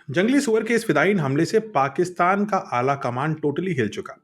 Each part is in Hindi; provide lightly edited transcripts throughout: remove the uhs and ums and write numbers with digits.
जंगली सुअर के इस फिदायीन हमले से पाकिस्तान का आला कमान टोटली हिल चुका।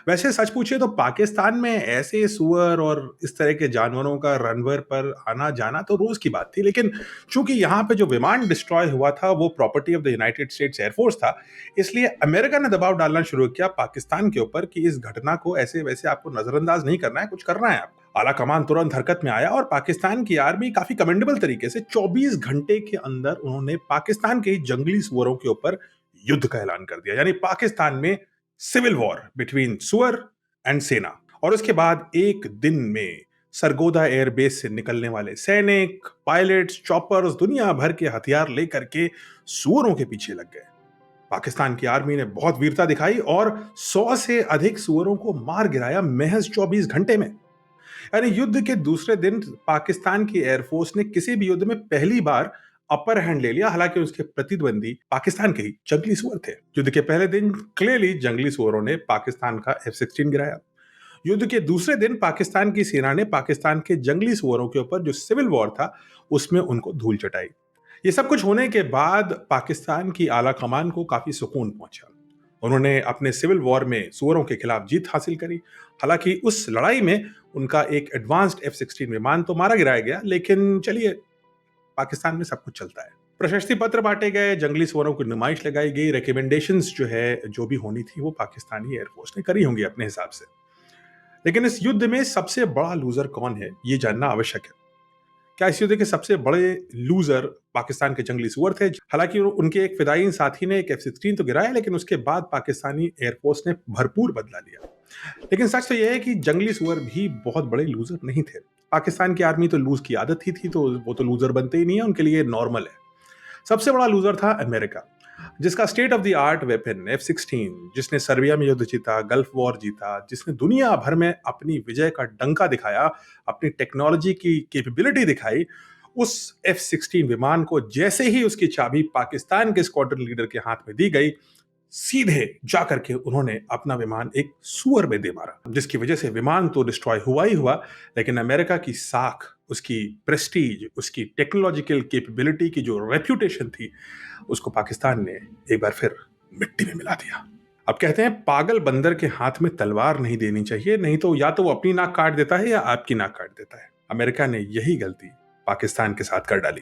वैसे सच पूछिए तो पाकिस्तान में ऐसे सुअर और इस तरह के जानवरों का रनवे पर आना जाना तो रोज की बात थी, लेकिन चूंकि यहाँ पे जो विमान डिस्ट्रॉय हुआ था वो property of the United states air force था, इसलिए अमेरिका ने दबाव डालना शुरू किया पाकिस्तान के ऊपर कि इस घटना को ऐसे वैसे आपको नजरअंदाज नहीं करना है, कुछ करना है आपको। आला कमान तुरंत हरकत में आया और पाकिस्तान की आर्मी काफी कमेंडेबल तरीके से 24 घंटे के अंदर उन्होंने पाकिस्तान के ही जंगली सुअरों के ऊपर युद्ध का ऐलान कर दिया। यानी पाकिस्तान में सिविल वॉर बिटवीन सुअर एंड सेना। और उसके बाद एक दिन में सरगोदा एयरबेस से निकलने वाले सैनिक, पायलट्स, चॉपर्स दुनिया भर के हथियार लेकर के सुअरों के पीछे लग गए। पाकिस्तान की आर्मी ने बहुत वीरता दिखाई और 100 से अधिक सुअरों को मार गिराया महज 24 घंटे में। यानी युद्ध के दूसरे दिन पाकिस्तान की एयरफोर्स ने किसी भी युद्ध में पहली बार अपर हैंड ले लिया, हालांकि उसके प्रतिद्वंदी पाकिस्तान के ही जंगली सुअर थे। युद्ध के पहले दिन क्लियरली जंगली सुअरों ने पाकिस्तान का F-16 गिराया। युद्ध के दूसरे दिन पाकिस्तान की सेना ने पाकिस्तान के जंगली सुअरों के ऊपर जो सिविल वॉर था उसमें उनको धूल चटाई। ये सब कुछ होने के बाद पाकिस्तान की आला कमान को काफी सुकून पहुंचा। उन्होंने अपने सिविल वॉर में सुअरों के खिलाफ जीत हासिल करी। हालांकि उस लड़ाई में उनका एक एडवांस्ड F-16 विमान तो मारा गिराया गया, लेकिन चलिए, पाकिस्तान में सब कुछ चलता है। प्रशस्ति पत्र बांटे गए, जंगली सुअरों की नुमाइश लगाई गई, रिकमेंडेशंस जो भी होनी थी वो पाकिस्तानी एयरफोर्स ने करी होंगी अपने हिसाब से। लेकिन इस युद्ध में सबसे बड़ा लूजर कौन है, ये जानना आवश्यक है। क्या इस युद्ध के सबसे बड़े लूजर पाकिस्तान के जंगली सुअर थे? हालांकि उनके एक फिदायीन साथी ने एक F-16 तो गिराया, लेकिन उसके बाद पाकिस्तानी एयरफोर्स ने भरपूर बदला लिया। लेकिन सच तो यह है कि जंगली सुअर भी बहुत बड़े लूजर नहीं थे। पाकिस्तान की आर्मी तो लूज की आदत ही थी, तो वो तो लूजर बनते ही नहीं है, उनके लिए नॉर्मल है। सबसे बड़ा लूजर था अमेरिका, जिसका state of the art weapon F-16, जिसने सर्बिया में युद्ध जीता, गल्फ वॉर जीता, जिसने दुनिया भर में अपनी विजय का डंका दिखाया, अपनी टेक्नोलॉजी की कैपेबिलिटी दिखाई, उस F-16 विमान को जैसे ही उसकी चाबी पाकिस्तान के स्क्वाड्रन लीडर के हाथ में दी गई, सीधे जाकर के उन्होंने अपना विमान एक सुअर में दे मारा, जिसकी वजह से विमान तो डिस्ट्रॉय हुआ ही हुआ, लेकिन अमेरिका की साख, उसकी प्रेस्टीज, उसकी टेक्नोलॉजिकल कैपेबिलिटी की जो रेप्यूटेशन थी, उसको पाकिस्तान ने एक बार फिर मिट्टी में मिला दिया। अब कहते हैं पागल बंदर के हाथ में तलवार नहीं देनी चाहिए, नहीं तो या तो वो अपनी नाक काट देता है या आपकी नाक काट देता है। अमेरिका ने यही गलती पाकिस्तान के साथ कर डाली।